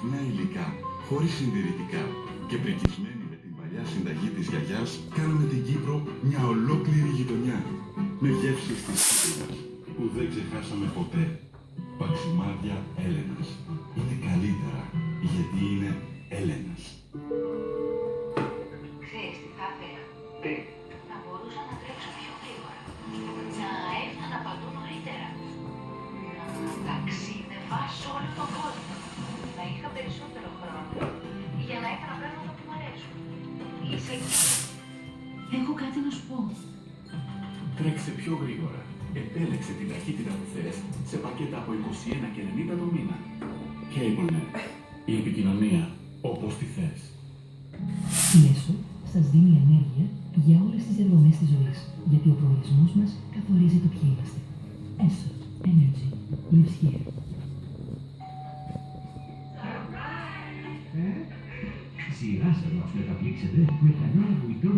φθηνά υλικά, χωρίς συντηρητικά και πρικισμένοι με την παλιά συνταγή της γιαγιάς, κάναμε την Κύπρο μια ολόκληρη γειτονιά. Με γεύσεις της Κύπρας που δεν ξεχάσαμε ποτέ. Παξιμάδια Έλενας. Είναι καλύτερα γιατί είναι Έλενας. Ξέρεις τι θα ήθελα? Τι? Να μπορούσα να τρέξω πιο γρήγορα. Να έφτανα παντού νωρίτερα. Να ταξίδευα σε όλο τον κόσμο. Να είχα περισσότερο χρόνο για να έκανα πράγματα που μου αρέσουν. Είσαι εκεί. Έχω κάτι να σου πω. Τρέξε πιο γρήγορα. Επέλεξε την ταχύτητα που θες σε πακέτα από 21 και 90 το μήνα. CableNet. Η επικοινωνία όπως τη θες. Η ΕΣΟ σας δίνει ενέργεια για όλες τις διαδρομές της ζωής, γιατί ο προορισμός μας καθορίζει το ποιοι είμαστε. ΕΣΟ. Energy. Lives here. Σιγά σας να τους καταπλήξετε με τα νέα βουητό